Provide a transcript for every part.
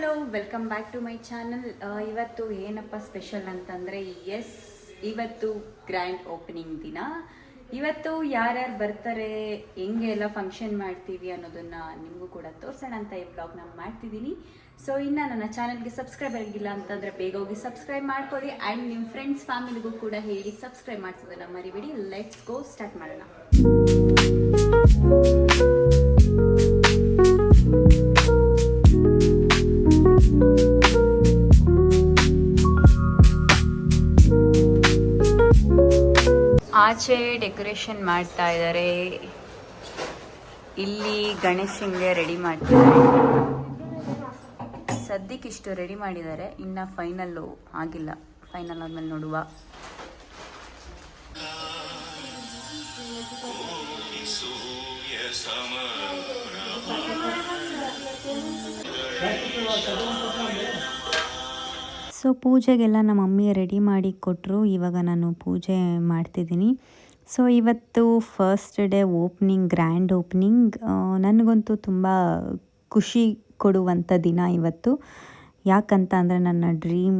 Hello welcome back to my channel. ಇವತ್ತು ಏನಪ್ಪ special ಅಂತಂದರೆ ಇವತ್ತು ಗ್ರ್ಯಾಂಡ್ ಓಪನಿಂಗ್ ದಿನ. ಇವತ್ತು ಯಾರ್ಯಾರು ಬರ್ತಾರೆ, ಹೆಂಗೆ ಎಲ್ಲ ಫಂಕ್ಷನ್ ಮಾಡ್ತೀವಿ ಅನ್ನೋದನ್ನು ನಿಮಗೂ ಕೂಡ ತೋರಿಸೋಣ ಅಂತ ಈ ಬ್ಲಾಗ್ನ ಮಾಡ್ತಿದ್ದೀನಿ. ಸೊ ಇನ್ನು ನನ್ನ ಚಾನಲ್ಗೆ ಸಬ್ಸ್ಕ್ರೈಬ್ ಆಗಿಲ್ಲ ಅಂತಂದರೆ ಬೇಗ ಹೋಗಿ ಸಬ್ಸ್ಕ್ರೈಬ್ ಮಾಡ್ಕೊಳ್ಳಿ. ಆ್ಯಂಡ್ ನಿಮ್ಮ ಫ್ರೆಂಡ್ಸ್ ಫ್ಯಾಮಿಲಿಗೂ ಕೂಡ ಹೇಳಿ ಸಬ್ಸ್ಕ್ರೈಬ್ ಮಾಡಿಸೋದನ್ನು ಮರಿಬೇಡಿ. ಲೆಟ್ಸ್ ಗೋ ಸ್ಟಾರ್ಟ್ ಮಾಡೋಣ. ಆಚೆ ಡೆಕೋರೇಷನ್ ಮಾಡ್ತಾ ಇದ್ದಾರೆ, ಇಲ್ಲಿ ಗಣೇಶನ್ಗೆ ರೆಡಿ ಮಾಡ್ತಿದ್ದಾರೆ. ಸದ್ಯಕ್ಕೆ ಇಷ್ಟು ರೆಡಿ ಮಾಡಿದ್ದಾರೆ, ಇನ್ನು ಫೈನಲ್ಲು ಆಗಿಲ್ಲ. ಫೈನಲ್ ಆದ್ಮೇಲೆ ನೋಡುವ. ಸೊ ಪೂಜೆಗೆಲ್ಲ ನಮ್ಮ ಮಮ್ಮಿ ರೆಡಿ ಮಾಡಿ ಕೊಟ್ಟರು. ಇವಾಗ ನಾನು ಪೂಜೆ ಮಾಡ್ತಿದ್ದೀನಿ. ಸೊ ಇವತ್ತು first day opening, grand opening. ನನಗಂತೂ ತುಂಬ ಖುಷಿ ಕೊಡುವಂಥ ದಿನ ಇವತ್ತು. ಯಾಕಂತ ಅಂದರೆ ನನ್ನ ಡ್ರೀಮ್,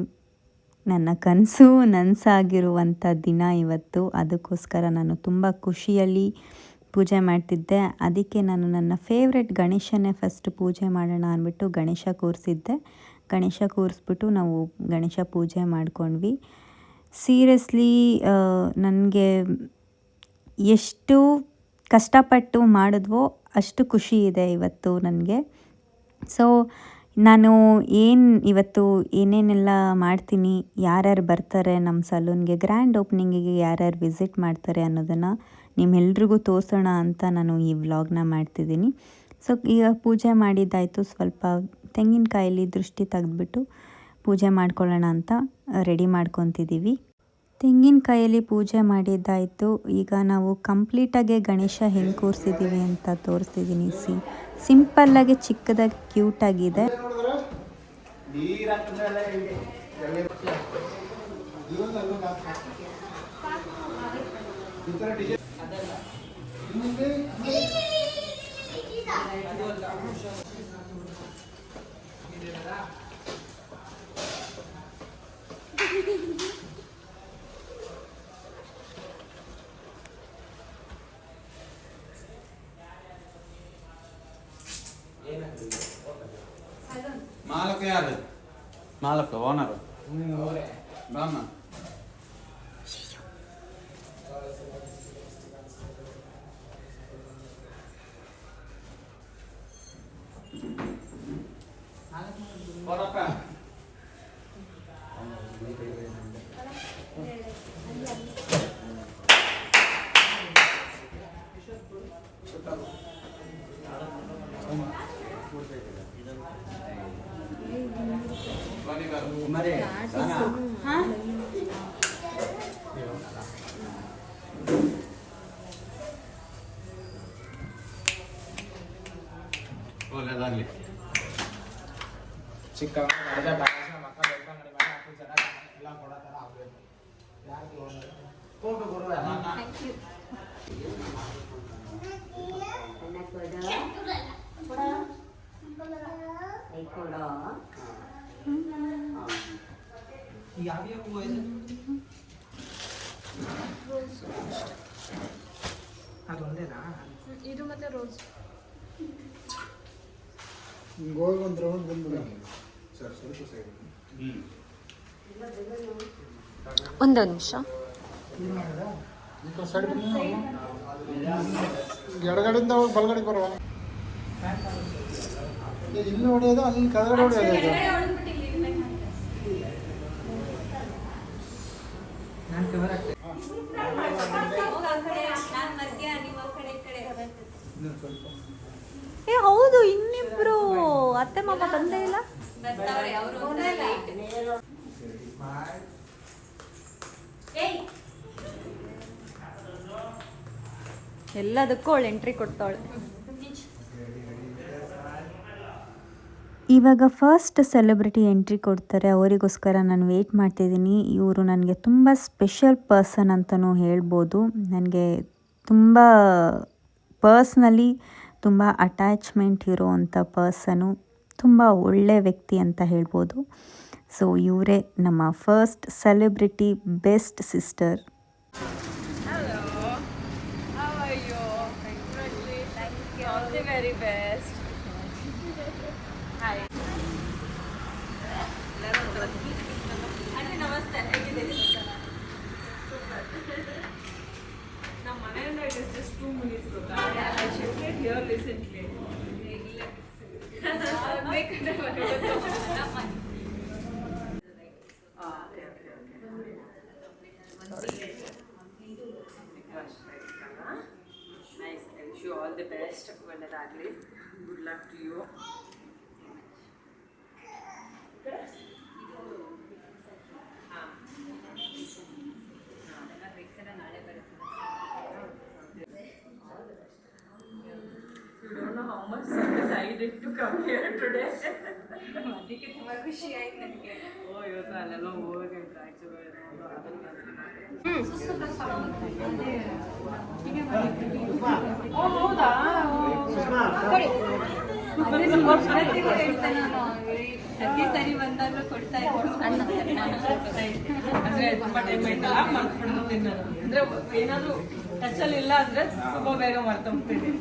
ನನ್ನ ಕನಸು ನನಸಾಗಿರುವಂಥ ದಿನ ಇವತ್ತು. ಅದಕ್ಕೋಸ್ಕರ ನಾನು ತುಂಬ ಖುಷಿಯಲ್ಲಿ ಪೂಜೆ ಮಾಡ್ತಿದ್ದೆ. ಅದಕ್ಕೆ ನಾನು ನನ್ನ ಫೇವ್ರೆಟ್ ಗಣೇಶನೇ ಫಸ್ಟ್ ಪೂಜೆ ಮಾಡೋಣ ಅಂದ್ಬಿಟ್ಟು ಗಣೇಶ ಕೂರಿಸಿದ್ದೆ. ಗಣೇಶ ಕೂರಿಸ್ಬಿಟ್ಟು ನಾವು ಗಣೇಶ ಪೂಜೆ ಮಾಡ್ಕೊಂಡ್ವಿ. ಸೀರಿಯಸ್ಲಿ ನನಗೆ ಎಷ್ಟು ಕಷ್ಟಪಟ್ಟು ಮಾಡಿದ್ವೋ ಅಷ್ಟು ಖುಷಿ ಇದೆ ಇವತ್ತು ನನಗೆ. ಸೊ ನಾನು ಇವತ್ತು ಏನೇನೆಲ್ಲ ಮಾಡ್ತೀನಿ, ಯಾರ್ಯಾರು ಬರ್ತಾರೆ ನಮ್ಮ ಸಲೂನ್ಗೆ, ಗ್ರ್ಯಾಂಡ್ ಓಪನಿಂಗಿಗೆ ಯಾರ್ಯಾರು ವಿಸಿಟ್ ಮಾಡ್ತಾರೆ ಅನ್ನೋದನ್ನು ನಿಮ್ಮೆಲ್ರಿಗೂ ತೋರಿಸೋಣ ಅಂತ ನಾನು ಈ ವ್ಲಾಗ್ನ ಮಾಡ್ತಿದ್ದೀನಿ. ಸೊ ಈಗ ಪೂಜೆ ಮಾಡಿದ್ದಾಯಿತು. ಸ್ವಲ್ಪ ತೆಂಗಿನಕಾಯಲ್ಲಿ ದೃಷ್ಟಿ ತೆಗೆದ್ಬಿಟ್ಟು ಪೂಜೆ ಮಾಡ್ಕೊಳ್ಳೋಣ ಅಂತ ರೆಡಿ ಮಾಡ್ಕೊತಿದ್ದೀವಿ. ತೆಂಗಿನಕಾಯಲ್ಲಿ ಪೂಜೆ ಮಾಡಿದ್ದಾಯಿತು. ಈಗ ನಾವು ಕಂಪ್ಲೀಟಾಗಿ ಗಣೇಶ ಹೆಂಗೆ ಕೂರಿಸಿದ್ದೀವಿ ಅಂತ ತೋರಿಸ್ತಿದ್ದೀನಿ. ಸಿಂಪಲ್ಲಾಗಿ ಚಿಕ್ಕದಾಗಿ ಕ್ಯೂಟಾಗಿದೆ. ಮಾಲಕ ಯಾರು? ಮಾಲಕ ಓನರ್ ಬಾಮ. ಒಳ್ಳೆದಾಗಲಿ. ಚಿಕ್ಕ ಎಲ್ಲ ಕೊಡೋತರ ಆಗಬೇಕು. ಫೋಟೋ ಕೊಡುವ ಯಾವ್ಯಾವ ಹೂವು ಇದೆ? ಅದೊಂದೇನಾ? ಇದು ಮತ್ತೆ ರೋಸ್. ಗೋಲ್ ಒಂದು ರೌಂಡ್ ಬಂದ್ಬಿಡ ಸರ್. ಸ್ವಲ್ಪ ಸೈಡ್ ಒಂದು ನಿಮಿಷ. ಎಡಗಡೆಯಿಂದ ಬಲಗಡೆಗೆ ಬರುವ. ಇಲ್ಲಿ ಹೊಡೆಯೋದು, ಅಲ್ಲಿ ಕೆಳಗಡೆ ಹೊಡೆಯೋದು. ಹೌದು, ಇನ್ನಿಬ್ರು ಅತ್ತೆ ಮಾಮ ಬಂದೇ ಇಲ್ಲ. ಎಲ್ಲದಕ್ಕೂ ಅವಳು ಎಂಟ್ರಿ ಕೊಡ್ತಾಳೆ. ಇವಾಗ ಫಸ್ಟ್ ಸೆಲೆಬ್ರಿಟಿ ಎಂಟ್ರಿ ಕೊಡ್ತಾರೆ, ಅವರಿಗೋಸ್ಕರ ನಾನು ವೆಯ್ಟ್ ಮಾಡ್ತಿದ್ದೀನಿ. ಇವರು ನನಗೆ ತುಂಬ ಸ್ಪೆಷಲ್ ಪರ್ಸನ್ ಅಂತಲೂ ಹೇಳ್ಬೋದು. ನನಗೆ ತುಂಬ ಪರ್ಸ್ನಲಿ ತುಂಬ ಅಟ್ಯಾಚ್ಮೆಂಟ್ ಇರೋವಂಥ ಪರ್ಸನು. ತುಂಬ ಒಳ್ಳೆ ವ್ಯಕ್ತಿ ಅಂತ ಹೇಳ್ಬೋದು. ಸೊ ಇವರೇ ನಮ್ಮ first celebrity best sister. Nice. I wish you all the best. ಒಳ್ಳೆದಾಗಲಿ. Good luck to you. You don't know how much service I did to come here today. ಅದಕ್ಕೆ ತುಂಬಾ ಖುಷಿ ಆಯ್ತು ನನಗೆ. ಇವತ್ತು ಅಲ್ಲೆಲ್ಲ ಹೋಗಿ ಹೌದಾ? ಪ್ರತಿ ಸರಿ ಬಂದಾಗಲೂ ಕೊಡ್ತಾ ಇದ್ದೀನಿ. ಅಂದ್ರೆ ತುಂಬಾ ಟೈಮ್ ಆಯ್ತಲ್ಲ ಮರ್ತ್ಬಿಡ್ತೀನಿ ನಾನು. ಅಂದ್ರೆ ಏನಾದ್ರು ಟಚಲ್ಲಿ ಇಲ್ಲ ಅಂದ್ರೆ ತುಂಬಾ ಬೇಗ ಮರ್ತೋಗ್ತೀನಿ.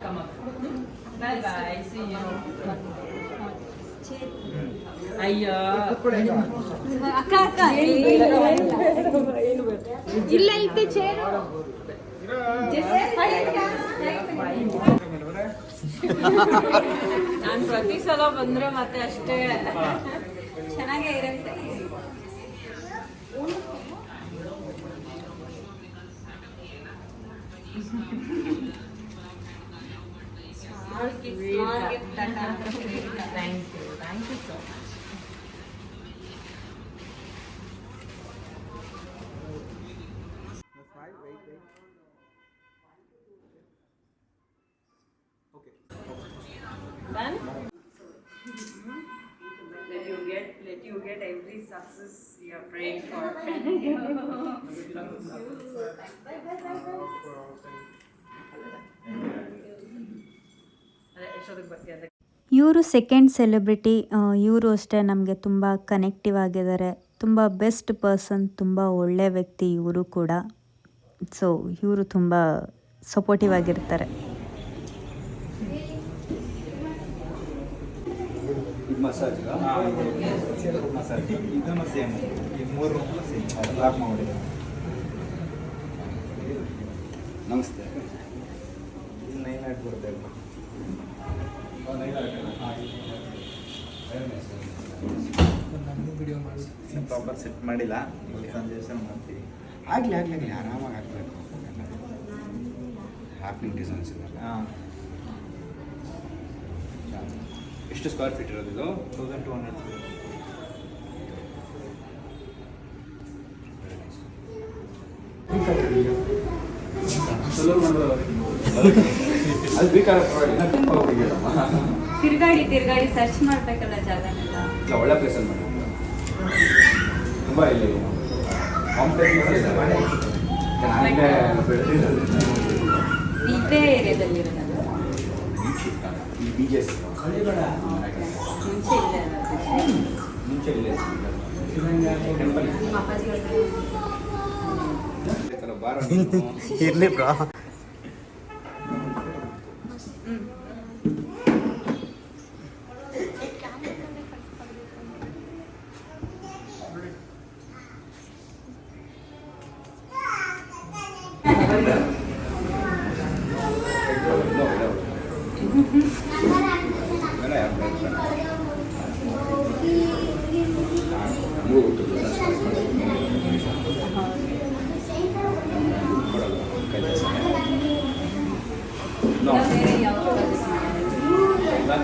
Come on. Bye bye. See you. ಅಯ್ಯೋ ಅಕ್ಕ ಅಕ್ಕ ಇಲ್ಲ ಐತೆ ಚೇರು. ನಾನು ಪ್ರತಿ ಸಲ ಬಂದ್ರೆ ಮತ್ತೆ ಅಷ್ಟೇ ಚೆನ್ನಾಗೇ ಇರುತ್ತೆ. Thank you so much. Done? Let you get every success you are praying for. ಎಷ್ಟೊತ್ತಿಗೆ ಬರ್ತೀಯ ಅಂತ. ಇವರು ಸೆಕೆಂಡ್ ಸೆಲೆಬ್ರಿಟಿ. ಇವರು ಅಷ್ಟೇ ನಮಗೆ ತುಂಬ ಕನೆಕ್ಟಿವ್ ಆಗಿದ್ದಾರೆ. ತುಂಬ ಬೆಸ್ಟ್ ಪರ್ಸನ್, ತುಂಬ ಒಳ್ಳೆ ವ್ಯಕ್ತಿ ಇವರು ಕೂಡ. ಸೊ ಇವರು ತುಂಬ ಸಪೋರ್ಟಿವ್ ಆಗಿರ್ತಾರೆ. ಮಸಾಜ್ ಮಸಾಜ್ ಇದನ್ನು ಸೇಮ್ ಈ 3 ರೂಪಾಯಿ ಸೇಮ್ ಲಾಕ್ ಮಾಡಿ. ನಮಸ್ತೆ. ಇದು 9 ಆಟ್ ಬರುತ್ತೆ. ಪ್ರಾಪರ್ ಸೆಟ್ ಮಾಡಿಲ್ಲ. ಸಂಜೆ ಮಾಡ್ತೀವಿ. ಆಗಲಿ ಆರಾಮಾಗಿ ಹಾಕಬೇಕು. ಹ್ಯಾಪ್ನಿಂಗ್ ಡಿಸೈನ್ಸ್ ಇದೆ. ಎಷ್ಟು ಸ್ಕ್ವೇರ್ ಫೀಟ್ ಇರೋದು ಇದು? 1200. ಅದು ಬೇಕಾದ್ರೆ ತಿರ್ಗಾಡಿ ಸರ್ಚ್ ಮಾಡ್ಬೇಕಲ್ಲ ಜಾಗನೆಲ್ಲ. ಒಳ್ಳೆ ಪ್ಲೇಸಲ್ಲಿ ಮಾಡಿ. ತುಂಬ ಇಲ್ಲಿ ಇದೇ ಏರಿಯಾದಲ್ಲಿ ಇರೋದಲ್ಲ. BGS ಮುಂಚೆ ಇಲ್ಲೇ ಟೆಂಪಲ್ ಇರ್ಲಿ ಬ್ರಾ.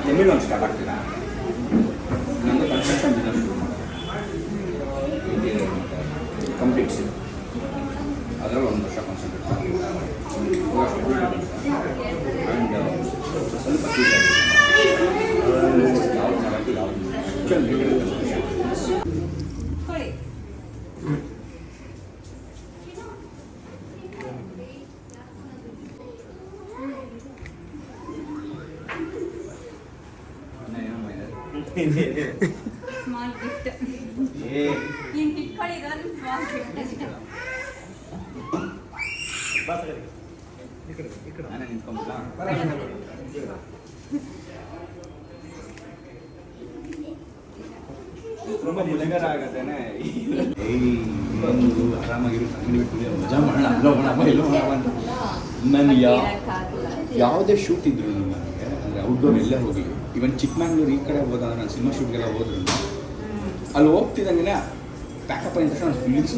ಜಮೀನು ಒಂದು ಸ್ಟಾರ್ಟ್ ಆಗ್ತಿಲ್ಲ. ನಂದು ಕನ್ಸ್ಟ್ರಕ್ಷನ್ ಬಿಸ್ನೆಸ್ ಕಂಪ್ಲೀಟ್ಸ್ ಅದರಲ್ಲಿ 1 ವರ್ಷ ಕಾನ್ಸಂಟ್ರೇಟ್ ಆ್ಯಂಡ್ ಸ್ವಲ್ಪ ಫೀಸ್ ಆಗಿದೆ. ಯಾವ್ದು ಮಾಡೋಕ್ಕೆ ಯಾವುದು ಸ್ಮಾಲ್ ಗಿಫ್ಟ್ ಏ ಹಿಂಗೆ ಇಟ್ಕೊಳ್ಳಿ ಇದೊಂದು ಸ್ಮಾಲ್ ಗಿಫ್ಟ್ ನಾನೇ ನಿಂತ್ಕೊಂಡ್ಬಿಡ್ಲಾ? ತುಂಬ ಮುಜುಗರ ಆಗತ್ತೇನೆ. ಆರಾಮಾಗಿರು ಫ್ಯಾಮಿಲಿ ಬಿಟ್ಟು ಮಜಾ ಮಾಡೋಣ, ಅಲ್ಲೋ ಮಾಡೋಣ ಇಲ್ಲೋ ಮಾಡೋಣ ಅಂತ. ನಾನು ಯಾವುದೇ ಶೂಟ್ ಇದ್ರು ನನಗೆ ಅಂದರೆ ಔಟ್ಡೋರ್ ಎಲ್ಲೇ ಹೋಗಿ, ಇವನ್ ಚಿಕ್ಕಮಂಗ್ಳೂರು ಈ ಕಡೆ ಹೋದಾಗ ನಾನು ಸಿನಿಮಾ ಶೂಟ್ಗೆಲ್ಲ ಹೋದ್ರು ಅಲ್ಲಿ ಹೋಗ್ತಿದ್ದಂಗೆ ಪ್ಯಾಕಪ್ ಆಗಿದ ತಕ್ಷಣ ಫೀಲ್ಸ್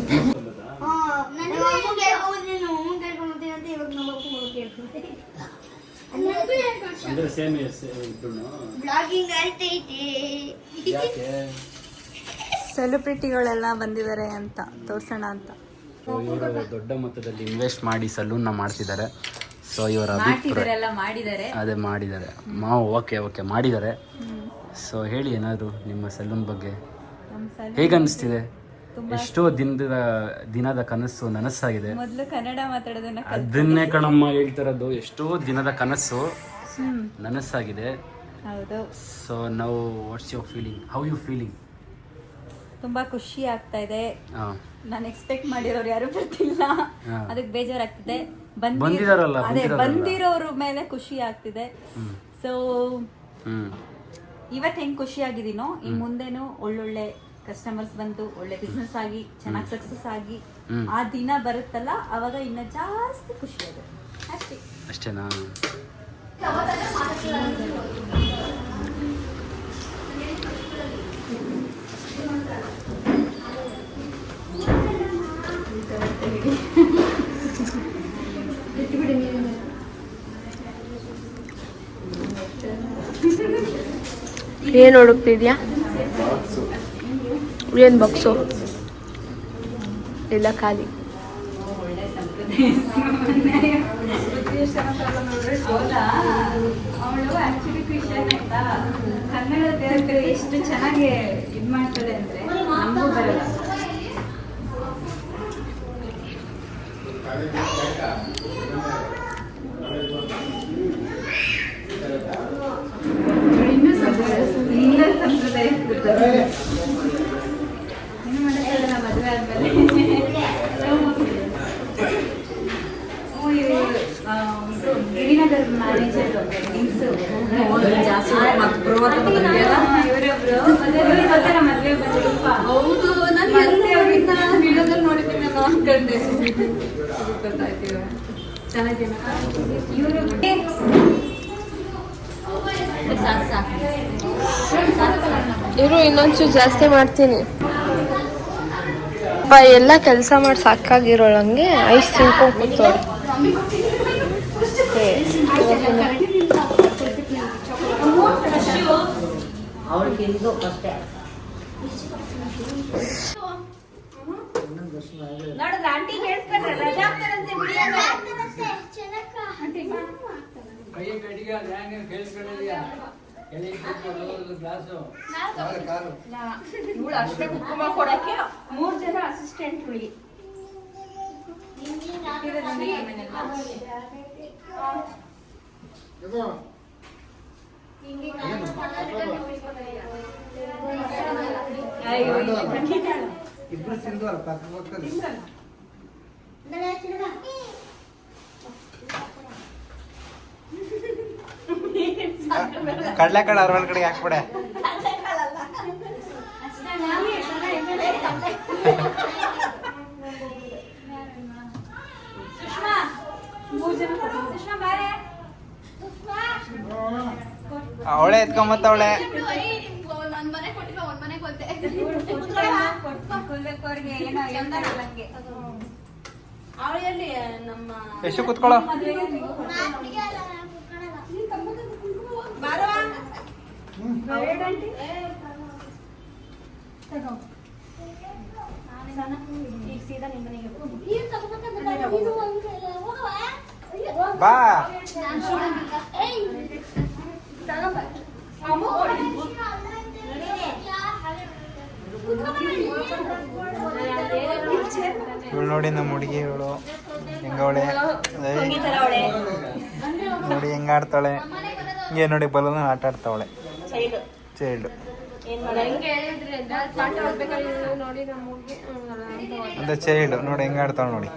ಅಂದ್ರೆ ಸೇಮ್ ಬ್ಲಾಗಿಂಗ್ ಆಯ್ತೈತಿ. ಯಾಕೆ ಸೆಲೆಬ್ರಿಟಿಗಳೆಲ್ಲ ಬಂದಿದ್ದಾರೆ ಅಂತ ತೋರ್ಸೋಣ ಅಂತ. ಇವರು ದೊಡ್ಡ ಮೊತ್ತದಲ್ಲಿ ಇನ್ವೆಸ್ಟ್ ಮಾಡಿ ಸಲೂನ್ನ ಮಾಡ್ತಿದ್ದಾರೆ. ಸೊ ಇವರ ಮಾಡ್ತಿದ್ದಾರೆಲ್ಲ ಮಾಡಿದ್ದಾರೆ. ಅದೇ ಮಾಡಿದ್ದಾರೆ ಓಕೆ ಮಾಡಿದ್ದಾರೆ. ಸೊ ಹೇಳಿ ಏನಾದರೂ ನಿಮ್ಮ ಸಲೂನ್ ಬಗ್ಗೆ ಹೇಗೆ ಅನಿಸ್ತಿದೆ? ಎಷ್ಟೋ ದಿನದ ಕನಸು ನನಸಾಗಿದೆ. ಮೊದಲು ಕನ್ನಡ ಮಾತಾಡೋದನ್ನ ಅದನ್ನೇ ಕಣಮ್ಮ ಹೇಳ್ತಿರೋದು, ಎಷ್ಟೋ ದಿನದ ಕನಸು ನನಸಾಗಿದೆ. ಹೌದು. ಸೊ ನಾವು what's your feeling, how you feeling? ತುಂಬಾ ಖುಷಿ ಆಗ್ತಾ ಇದೆ. ಹಾಂ, ನಾನು ಎಕ್ಸ್ಪೆಕ್ಟ್ ಮಾಡಿರೋರು ಯಾರು ಬರ್ತಿಲ್ಲ, ಅದಕ್ಕೆ ಬೇಜಾರಾಗ್ತಿದೆ. ಬಂದಿದಾರಲ್ಲ, ಬಂದಿರೋರ ಮೇಲೆ ಖುಷಿ ಆಗ್ತಿದೆ. ಸೊ ಇವತ್ತು ಹೆಂಗ್ ಖುಷಿ ಆಗಿದ್ದೀನೋ ಇನ್ ಮುಂದೆನೂ ಒಳ್ಳೊಳ್ಳೆ ಕಸ್ಟಮರ್ಸ್ ಬಂದು ಒಳ್ಳೆ ಬಿಸ್ನೆಸ್ ಆಗಿ ಚೆನ್ನಾಗಿ ಸಕ್ಸಸ್ ಆಗಿ ಆ ದಿನ ಬರುತ್ತಲ್ಲ, ಅವಾಗ ಇನ್ನ ಜಾಸ್ತಿ ಖುಷಿ ಆಗುತ್ತೆ. ಅಷ್ಟೇನಾ? ಏನು ಹುಡುಕ್ತಿದ್ಯಾ? ಏನು ಬಾಕ್ಸು ಇಲ್ಲ ಖಾಲಿ. ಅವಳು ಆಕ್ಚುಲಿ ಕ್ರಿಶ್ಚಿಯನ್ ಆಯ್ತಾ, ಕನ್ನಡ ಎಷ್ಟು ಚೆನ್ನಾಗಿ ಇದ್ ಮಾಡ್ತಾಳೆ ಅಂದ್ರೆ ನಮಗೂ ಬರಲ್ಲ. ಇನ್ನೂ ಸಂಪ್ರದಾಯ ಏನು ಮಾಡೋಕ್ಕಾಗಲ್ಲ ಮದುವೆ ಆದ್ಮೇಲೆ. ಗಿರಿನಗರ್ ಮ್ಯಾನೇಜರ್ ಮದುವೆ ಬಂದಿರಪ್ಪ. ಹೌದು, ನಾನು ವಿಡಿಯೋದಲ್ಲಿ ನೋಡಿದ್ದೀನಿ, ನಾನು ಅನ್ಕೊಂಡೆ. ಗೊತ್ತಾಯ್ತು ಚೆನ್ನಾಗಿನ ಇವರು ಇರು ಇನ್ನೊಂಚೂರು ಜಾಸ್ತಿ ಮಾಡ್ತೀನಿ. ಎಲ್ಲ ಕೆಲಸ ಮಾಡಿ ಸಾಕಾಗಿರೋಳಂಗೆ ಐಸ್ ತಿನ್ಕೊಂಡು ಕೂತೋಳು. ನೋಡಿದ್ರೆ ಆಂಟಿ ಹೇಳ್ಸ್ಕೊಂಡ್ರೆ ರಜಾ ಆಗ್ತಾರಂತೆ ಇವಳು ಅಷ್ಟೇ ಕುಂಕುಮ ಕೊಡಕ್ಕೆ 3 ಜನ ಅಸಿಸ್ಟೆಂಟ್ ಹುಡುಗಿ. ಇಬ್ರು ಸಿಂಧು ಪಕ್ಕ ಕಡಲೆಕಾಳು ಅರವಳ ಕಡೆಗೆ ಹಾಕ್ಬಿಡೆ. ಅವಳೆ ಎತ್ಕೊಂಬತ್ತವಳೆ. ಎಷ್ಟು ಕೂತ್ಕೊಳ್ಳೋ. ಬಾ ಇವಳು ನೋಡಿ ನಮ್ಮ ಹುಡುಗಿ, ಇವಳು ಹೆಂಗವಳೆ ನೋಡಿ, ಹೆಂಗ ಆಡ್ತಾಳೆ. ಹಿಂಗೆ ನೋಡಿ ಬಲೂನ್ ಆಟ ಆಡ್ತಾವಳೆ. ಚೈಲ್ಡ್ ಹೆಂಗೆ ಹೇಳಿದ್ರಿ ಅಂದ್ರೆ ಪಾಠ ಓದ್ಬೇಕಾದ್ರೆ ನೋಡಿ ನಮಗೆ ಅಂತ ಚೈಲ್ಡ್ ನೋಡಿ ಹೆಂಗೆ ಆಡ್ತಾವ ನೋಡಿ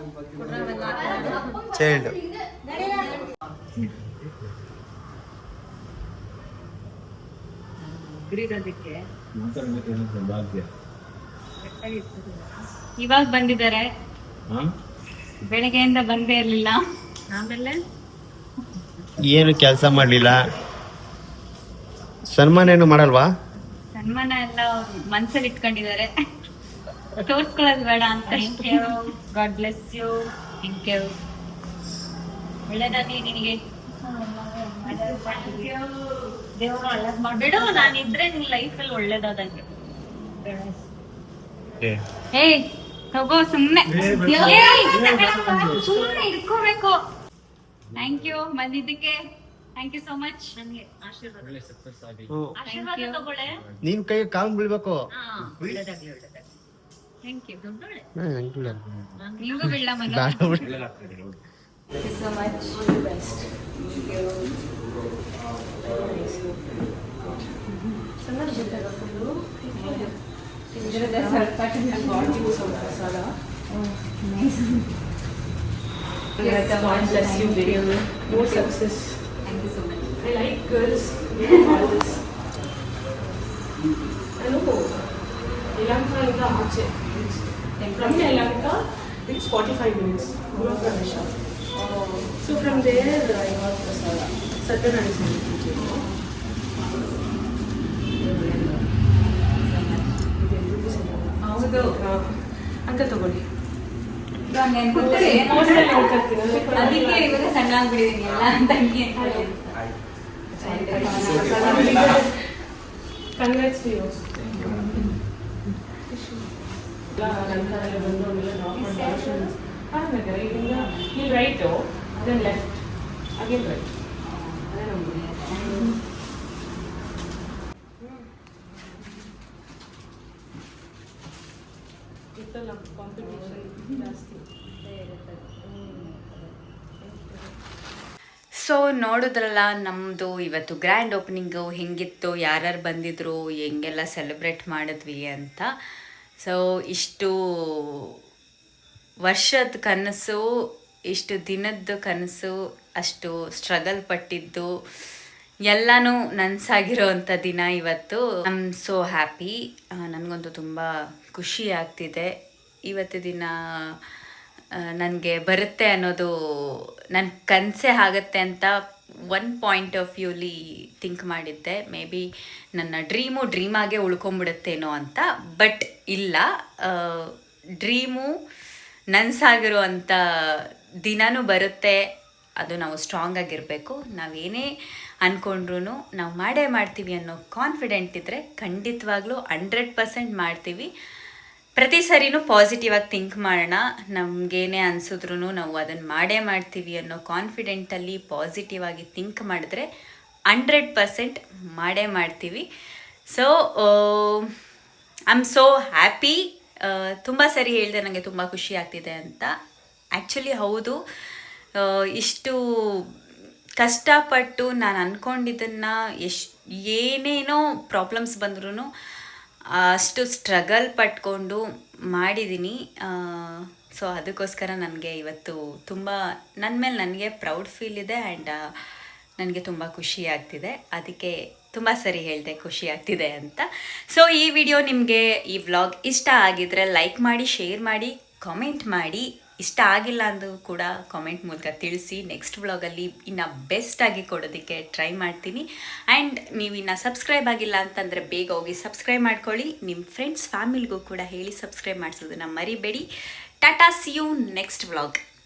ಚೈಲ್ಡ್. ಇವಾಗ ಬಂದಿದ್ದಾರೆ, ಬೆಳಗ್ಗೆಯಿಂದ ಬಂದೇ ಇರ್ಲಿಲ್ಲ. ಆಮೇಲೆ ಏನು ಕೆಲಸ ಮಾಡಲಿಲ್ಲ. ಸನ್ಮಾನ ಏನು ಮಾಡಲ್ವಾ? ಸನ್ಮಾನ ಎಲ್ಲ ಮನ್ಸಲ್ಲಿ ಇಟ್ಕೊಂಡಿದ್ದಾರೆ, ತೋರ್ಸ್ಕೊಳ್ಳೋದು ಬೇಡ ಅಂತ. Thank you, God bless you. Thank you, ಒಳ್ಳೇದಾಗ್ಲಿ ನಿನಗೆ. ದೇವರು ಒಳ್ಳೇದ್ ಮಾಡ್ಬೇಡ, ನಾನಿದ್ರೆ ನಿನ್ ಲೈಫಲ್ಲಿ ಒಳ್ಳೇದಾದಂಗೆ. ಏಯ್ ತಗೋ, ಸುಮ್ನೆ ಸುಮ್ನೆ ಇಟ್ಕೋಬೇಕು. ಥ್ಯಾಂಕ್ ಯು ಬಂದಿದ್ದಕ್ಕೆ, ಥ್ಯಾಂಕ್ ಯು ಸೋ ಮಚ್. ನನಗೆ ಆಶೀರ್ವಾದ ತಗೊಳ್ಳೆ. ನೀನ್ ಕೈ ಕಾಲ್ ಬೀಳ್ಬೇಕು. ಒಳ್ಳೇದಾಗ್ಲಿ. ಥ್ಯಾಂಕ್ ಯು, ದೊಡ್ಡೋಳೆ. ನಿಂಗೂ ಬಿಡ್ಲ ಮಗ. Thank you so much. All the best. Thank you. God bless you. More success. Thank you so much. I like girls. All this. I know. Yelahanka is outside. From Yelahanka, it's 45 minutes. Guru Pradesh. So from there, I got Prasada. Satyanarayana teacher. ಹೌದು, ಅಂತ ತಗೊಳ್ಳಿ. ಅದಕ್ಕೆ ಇವಾಗ ಸಣ್ಣ ಆಗ್ಬಿಟ್ಟಿದೀನಿ ಎಲ್ಲ ತಂಗಿ ಅಂತ. Congrats to you. ನಂತರ ಬಂದು ಆಮೇಲೆ ಈ right then left again right. So ನೋಡಿದ್ರಲ್ಲ ನಮ್ಮದು ಇವತ್ತು ಗ್ರ್ಯಾಂಡ್ ಓಪನಿಂಗು ಹೆಂಗಿತ್ತು, ಯಾರ್ಯಾರು ಬಂದಿದ್ರು, ಹೆಂಗೆಲ್ಲ ಸೆಲೆಬ್ರೇಟ್ ಮಾಡಿದ್ವಿ ಅಂತ. ಸೊ ಇಷ್ಟು ವರ್ಷದ ಕನಸು, ಇಷ್ಟು ದಿನದ ಕನಸು, ಅಷ್ಟು ಸ್ಟ್ರಗಲ್ ಪಟ್ಟಿದ್ದು ಎಲ್ಲನೂ ನನಸಾಗಿರೋ ಅಂಥ ದಿನ ಇವತ್ತು. I am so happy. ನನಗಂತೂ ತುಂಬ ಖುಷಿ ಆಗ್ತಿದೆ. ಇವತ್ತು ದಿನ ನನಗೆ ಬರುತ್ತೆ ಅನ್ನೋದು ನನ್ನ ಕನಸೇ ಆಗುತ್ತೆ ಅಂತ ಒನ್ ಪಾಯಿಂಟ್ ಆಫ್ ವ್ಯೂಲಿ ಥಿಂಕ್ ಮಾಡಿದ್ದೆ. ಮೇ ಬಿ ನನ್ನ ಡ್ರೀಮಾಗೆ ಉಳ್ಕೊಂಬಿಡುತ್ತೇನೋ ಅಂತ. ಬಟ್ ಇಲ್ಲ, ಡ್ರೀಮು ನನಸಾಗಿರೋ ಅಂಥ ದಿನವೂ ಬರುತ್ತೆ. ಅದು ನಾವು ಸ್ಟ್ರಾಂಗ್ ಆಗಿರಬೇಕು. ನಾವೇನೇ ಅಂದ್ಕೊಂಡ್ರೂ ನಾವು ಮಾಡೇ ಮಾಡ್ತೀವಿ ಅನ್ನೋ ಕಾನ್ಫಿಡೆಂಟ್ ಇದ್ದರೆ ಖಂಡಿತವಾಗ್ಲೂ 100% ಮಾಡ್ತೀವಿ. ಪ್ರತಿ ಸರಿನೂ ಪಾಸಿಟಿವ್ ಆಗಿ ಥಿಂಕ್ ಮಾಡೋಣ. ನಮಗೇನೇ ಅನಿಸಿದ್ರು ನಾವು ಅದನ್ನು ಮಾಡೇ ಮಾಡ್ತೀವಿ ಅನ್ನೋ ಕಾನ್ಫಿಡೆಂಟಲ್ಲಿ ಪಾಸಿಟಿವ್ ಆಗಿ ಥಿಂಕ್ ಮಾಡಿದ್ರೆ 100% ಮಾಡೇ ಮಾಡ್ತೀವಿ. So I am so happy. ತುಂಬ ಸರಿ ಹೇಳಿದೆ ನನಗೆ ತುಂಬ ಖುಷಿ ಆಗ್ತಿದೆ ಅಂತ. ಆ್ಯಕ್ಚುಲಿ ಹೌದು, ಇಷ್ಟು ಕಷ್ಟಪಟ್ಟು ನಾನು ಅಂದ್ಕೊಂಡಿದ್ದನ್ನು ಏನೇನೋ ಪ್ರಾಬ್ಲಮ್ಸ್ ಬಂದ್ರೂ ಅಷ್ಟು ಸ್ಟ್ರಗಲ್ ಪಟ್ಕೊಂಡು ಮಾಡಿದ್ದೀನಿ. ಸೊ ಅದಕ್ಕೋಸ್ಕರ ನನಗೆ ಇವತ್ತು ತುಂಬ ನನ್ನ ಮೇಲೆ ನನಗೆ ಪ್ರೌಡ್ ಫೀಲ್ ಇದೆ ಆ್ಯಂಡ್ ನನಗೆ ತುಂಬ ಖುಷಿ ಆಗ್ತಿದೆ. ಅದಕ್ಕೆ ತುಂಬ ಸರಿ ಹೇಳಿದೆ ಖುಷಿ ಆಗ್ತಿದೆ ಅಂತ. ಸೊ ಈ ವಿಡಿಯೋ ನಿಮಗೆ, ಈ ವ್ಲಾಗ್ ಇಷ್ಟ ಆಗಿದ್ರೆ ಲೈಕ್ ಮಾಡಿ, ಶೇರ್ ಮಾಡಿ, ಕಾಮೆಂಟ್ ಮಾಡಿ. ಇಷ್ಟ ಆಗಿಲ್ಲ ಅಂದರೂ ಕೂಡ ಕಾಮೆಂಟ್ ಮೂಲಕ ತಿಳಿಸಿ. ನೆಕ್ಸ್ಟ್ ವ್ಲಾಗಲ್ಲಿ ಇನ್ನು ಬೆಸ್ಟಾಗಿ ಕೊಡೋದಕ್ಕೆ ಟ್ರೈ ಮಾಡ್ತೀನಿ. ಆ್ಯಂಡ್ ನೀವು ಇನ್ನು ಸಬ್ಸ್ಕ್ರೈಬ್ ಆಗಿಲ್ಲ ಅಂತಂದರೆ ಬೇಗ ಹೋಗಿ ಸಬ್ಸ್ಕ್ರೈಬ್ ಮಾಡ್ಕೊಳ್ಳಿ. ನಿಮ್ಮ ಫ್ರೆಂಡ್ಸ್ ಫ್ಯಾಮಿಲಿಗೂ ಕೂಡ ಹೇಳಿ ಸಬ್ಸ್ಕ್ರೈಬ್ ಮಾಡಿಸೋದನ್ನು ಮರಿಬೇಡಿ. ಟಾಟಾ, ಸಿ ಯು ನೆಕ್ಸ್ಟ್ ವ್ಲಾಗ್.